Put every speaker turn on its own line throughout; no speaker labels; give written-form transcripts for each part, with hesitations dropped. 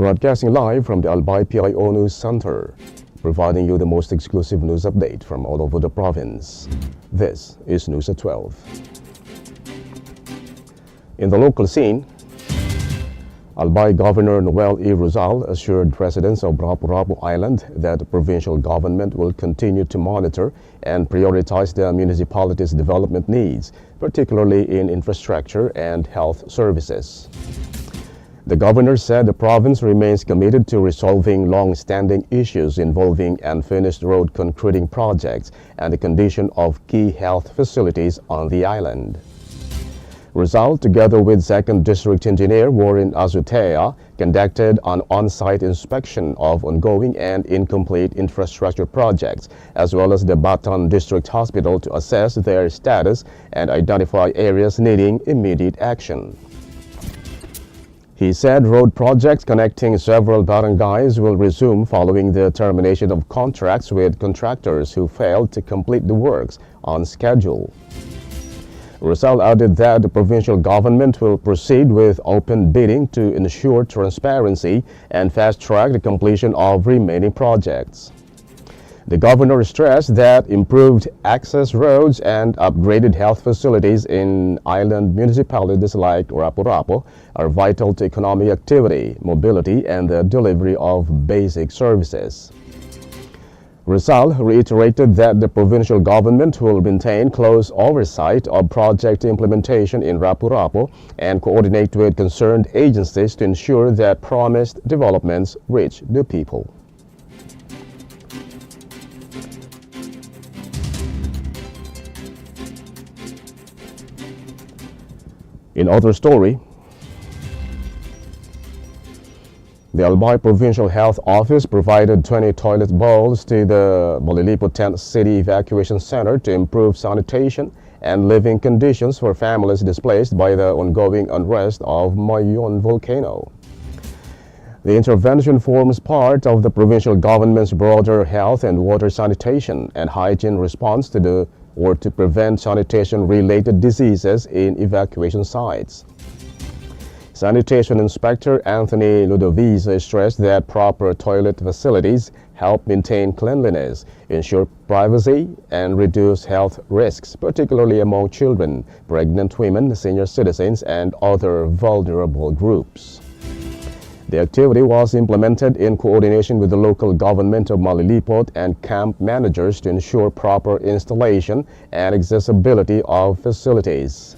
Broadcasting live from the Albay PIO News Center, providing you the most exclusive news update from all over the province. This is News at 12. In the local scene, Albay Governor Noel E. Rizal assured residents of Rapu-Rapu Island that the provincial government will continue to monitor and prioritize the municipality's development needs, particularly in infrastructure and health services. The governor said the province remains committed to resolving long-standing issues involving unfinished road concreting projects and the condition of key health facilities on the island. Rizal, together with 2nd District Engineer Warren Azutea, conducted an on-site inspection of ongoing and incomplete infrastructure projects, as well as the Bataan District Hospital to assess their status and identify areas needing immediate action. He said road projects connecting several barangays will resume following the termination of contracts with contractors who failed to complete the works on schedule. Rizal added that the provincial government will proceed with open bidding to ensure transparency and fast-track the completion of remaining projects. The governor stressed that improved access roads and upgraded health facilities in island municipalities like Rapu-Rapu are vital to economic activity, mobility, and the delivery of basic services. Rizal reiterated that the provincial government will maintain close oversight of project implementation in Rapu-Rapu and coordinate with concerned agencies to ensure that promised developments reach the people. In other story, the Albay Provincial Health Office provided 20 toilet bowls to the Malilipo 10th City Evacuation Center to improve sanitation and living conditions for families displaced by the ongoing unrest of Mayon volcano. The intervention forms part of the provincial government's broader health and water sanitation and hygiene response to prevent sanitation-related diseases in evacuation sites. Sanitation Inspector Anthony Ludovice stressed that proper toilet facilities help maintain cleanliness, ensure privacy, and reduce health risks, particularly among children, pregnant women, senior citizens, and other vulnerable groups. The activity was implemented in coordination with the local government of Malilipot and camp managers to ensure proper installation and accessibility of facilities.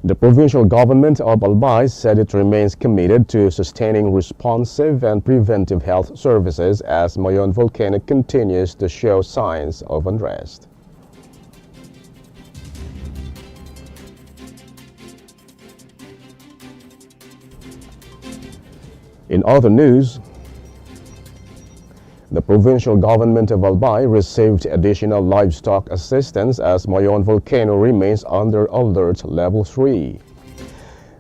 The provincial government of Albay said it remains committed to sustaining responsive and preventive health services as Mayon volcano continues to show signs of unrest. In other news, the provincial government of Albay received additional livestock assistance as Mayon volcano remains under alert level 3.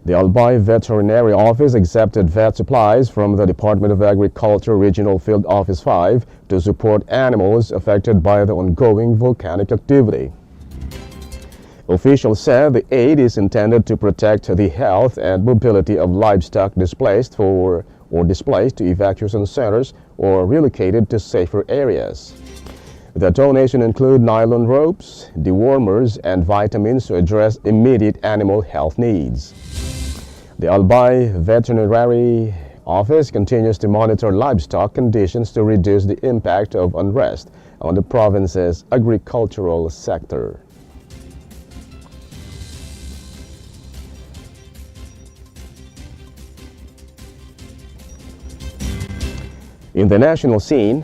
The Albay Veterinary Office accepted vet supplies from the Department of Agriculture Regional Field Office 5 to support animals affected by the ongoing volcanic activity. Officials said the aid is intended to protect the health and mobility of livestock displaced to evacuation centers or relocated to safer areas. The donation include nylon ropes, dewormers, and vitamins to address immediate animal health needs. The Albay Veterinary Office continues to monitor livestock conditions to reduce the impact of unrest on the province's agricultural sector. In the national scene,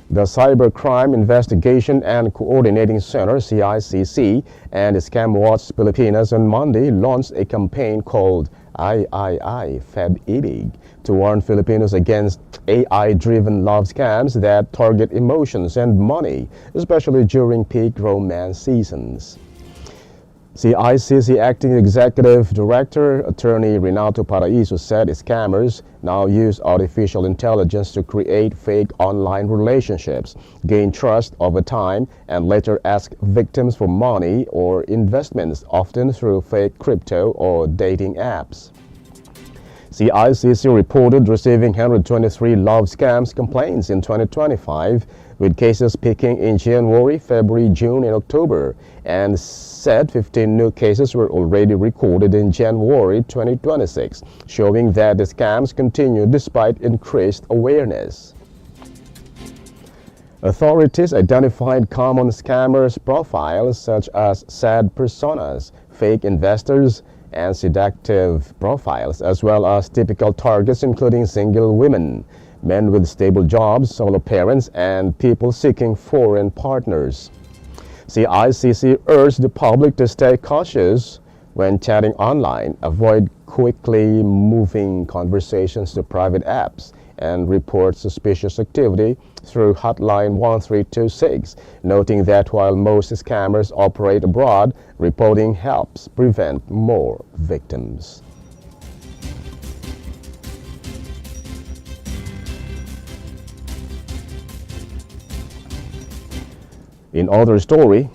the Cybercrime Investigation and Coordinating Center, CICC, and Scam Watch Pilipinas on Monday launched a campaign called Feb-Ibig to warn Filipinos against AI-driven love scams that target emotions and money, especially during peak romance seasons. CICC Acting Executive Director Attorney Renato Paraiso said scammers now use artificial intelligence to create fake online relationships, gain trust over time, and later ask victims for money or investments, often through fake crypto or dating apps. CICC reported receiving 123 love scams complaints in 2025, with cases peaking in January, February, June, and October, and said 15 new cases were already recorded in January 2026, showing that the scams continue despite increased awareness. Authorities identified common scammers profiles such as sad personas, fake investors, and seductive profiles, as well as typical targets including single women, men with stable jobs, solo parents, and people seeking foreign partners. CICC urged the public to stay cautious when chatting online, avoid quickly moving conversations to private apps, and report suspicious activity through hotline 1326, noting that while most scammers operate abroad, reporting helps prevent more victims. In other story,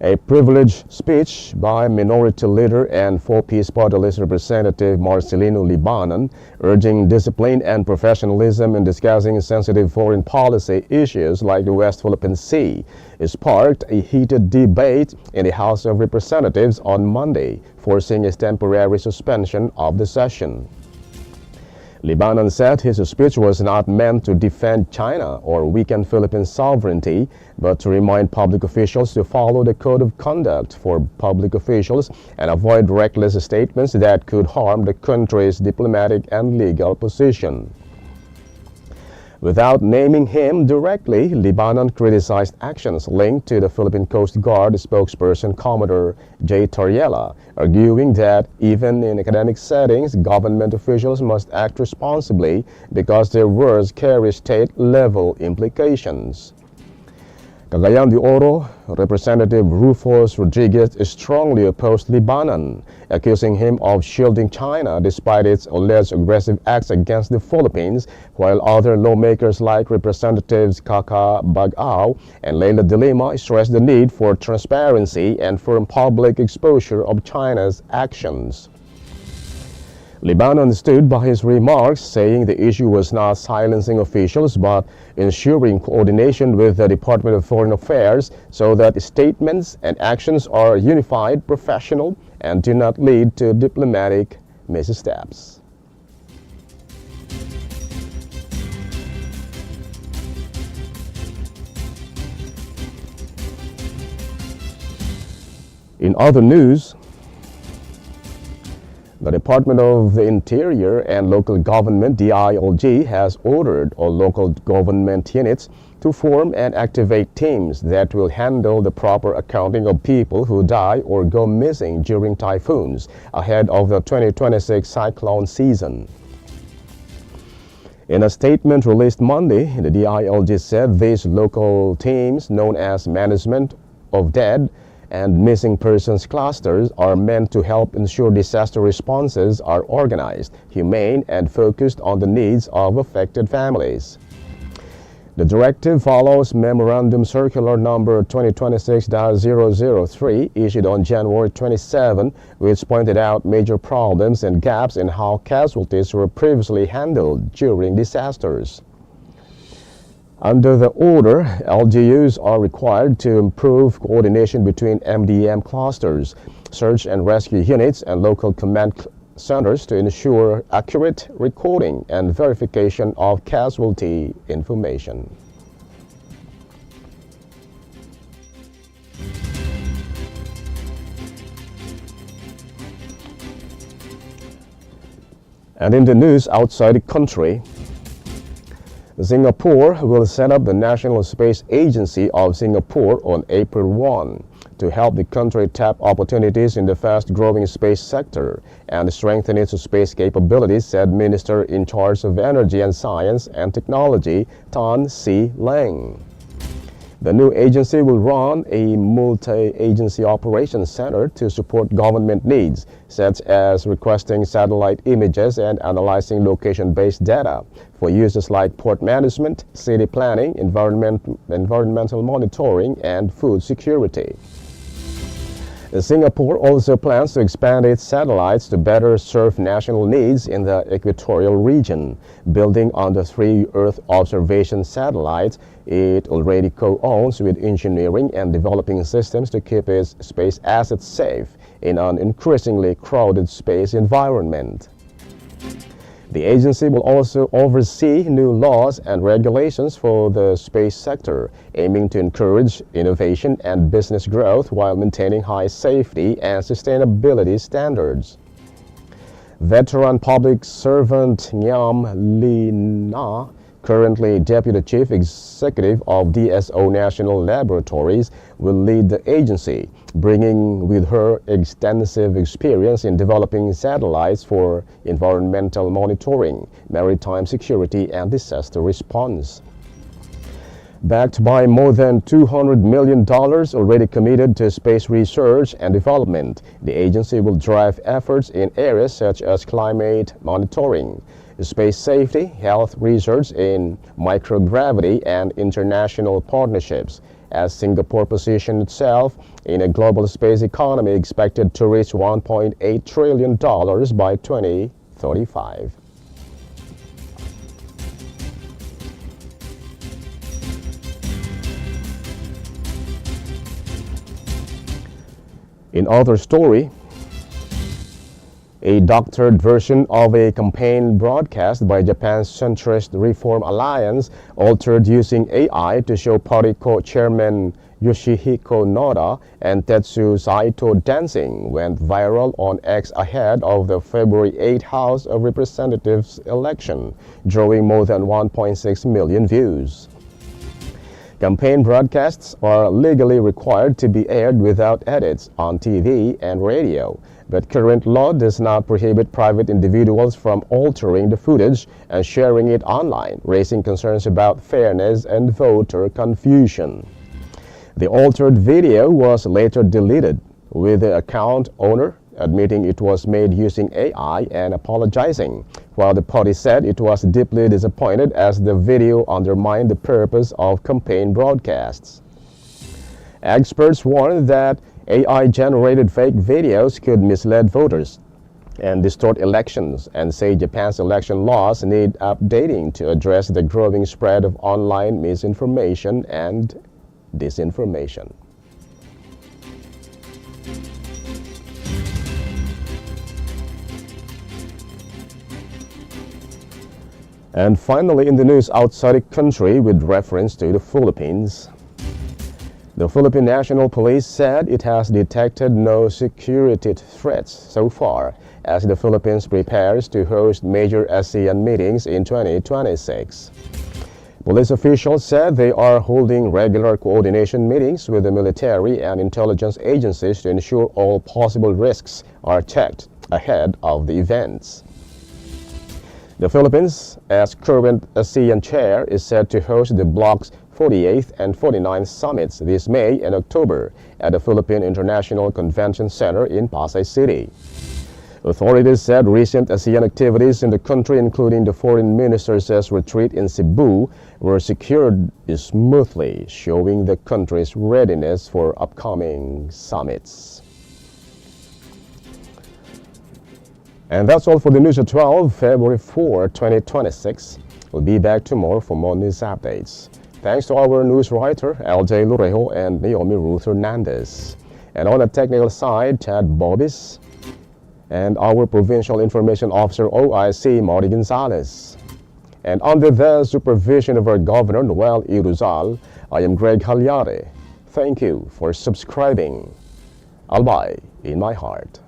a privileged speech by minority leader and 4-piece party list representative Marcelino Libanon urging discipline and professionalism in discussing sensitive foreign policy issues like the West Philippine Sea sparked a heated debate in the House of Representatives on Monday, forcing a temporary suspension of the session. Libanon said his speech was not meant to defend China or weaken Philippine sovereignty, but to remind public officials to follow the code of conduct for public officials and avoid reckless statements that could harm the country's diplomatic and legal position. Without naming him directly, Libanon criticized actions linked to the Philippine Coast Guard spokesperson Commodore J. Tariela, arguing that even in academic settings, government officials must act responsibly because their words carry state-level implications. Cagayan de Oro, Representative Rufus Rodriguez strongly opposed Libanon, accusing him of shielding China despite its alleged aggressive acts against the Philippines, while other lawmakers like Representatives Kaka Bagao and Leila de Lima stressed the need for transparency and firm public exposure of China's actions. Libanon stood by his remarks, saying the issue was not silencing officials but ensuring coordination with the Department of Foreign Affairs so that statements and actions are unified, professional, and do not lead to diplomatic missteps. In other news, the Department of the Interior and Local Government, DILG, has ordered all local government units to form and activate teams that will handle the proper accounting of people who die or go missing during typhoons ahead of the 2026 cyclone season. In a statement released Monday, the DILG said these local teams, known as Management of Dead and Missing Persons Clusters, are meant to help ensure disaster responses are organized, humane, and focused on the needs of affected families. The directive follows Memorandum Circular Number 2026-003 issued on January 27, which pointed out major problems and gaps in how casualties were previously handled during disasters. Under the order, LGUs are required to improve coordination between MDM clusters, search and rescue units, and local command centers to ensure accurate recording and verification of casualty information. And in the news outside the country, Singapore will set up the National Space Agency of Singapore on April 1 to help the country tap opportunities in the fast-growing space sector and strengthen its space capabilities, said Minister in charge of Energy and Science and Technology, Tan See Leng. The new agency will run a multi-agency operations center to support government needs, such as requesting satellite images and analyzing location-based data for uses like port management, city planning, environmental monitoring, and food security. Singapore also plans to expand its satellites to better serve national needs in the equatorial region, building on the 3 Earth observation satellites it already co-owns with engineering and developing systems to keep its space assets safe in an increasingly crowded space environment. The agency will also oversee new laws and regulations for the space sector, aiming to encourage innovation and business growth while maintaining high safety and sustainability standards. Veteran public servant Nyam Lee Na, currently Deputy Chief Executive of DSO National Laboratories, will lead the agency, bringing with her extensive experience in developing satellites for environmental monitoring, maritime security, and disaster response. Backed by more than $200 million already committed to space research and development, the agency will drive efforts in areas such as climate monitoring, space safety, health research in microgravity, and international partnerships, as Singapore positioned itself in a global space economy expected to reach $1.8 trillion by 2035. In other story, a doctored version of a campaign broadcast by Japan's centrist Reform Alliance, altered using AI to show party co-chairman Yoshihiko Noda and Tetsu Saito dancing, went viral on X ahead of the February 8 House of Representatives election, drawing more than 1.6 million views. Campaign broadcasts are legally required to be aired without edits on TV and radio, but current law does not prohibit private individuals from altering the footage and sharing it online, raising concerns about fairness and voter confusion. The altered video was later deleted, with the account owner admitting it was made using AI and apologizing, while the party said it was deeply disappointed as the video undermined the purpose of campaign broadcasts. Experts warn that AI-generated fake videos could mislead voters and distort elections, and say Japan's election laws need updating to address the growing spread of online misinformation and disinformation. And finally, in the news outside the country with reference to the Philippines, the Philippine National Police said it has detected no security threats so far as the Philippines prepares to host major ASEAN meetings in 2026. Police officials said they are holding regular coordination meetings with the military and intelligence agencies to ensure all possible risks are checked ahead of the events. The Philippines, as current ASEAN chair, is set to host the bloc's 48th and 49th summits this May and October at the Philippine International Convention Center in Pasay City. Authorities said recent ASEAN activities in the country, including the foreign ministers' retreat in Cebu, were secured smoothly, showing the country's readiness for upcoming summits. And that's all for the news at 12, February 4, 2026. We'll be back tomorrow for more news updates. Thanks to our news writer, LJ Lorejo and Naomi Ruth Hernandez. And on the technical side, Chad Bobis, and our Provincial Information Officer OIC, Marty Gonzalez. And under the supervision of our Governor, Noel E. Rizal, I am Greg Hallare. Thank you for subscribing. Albay in my heart.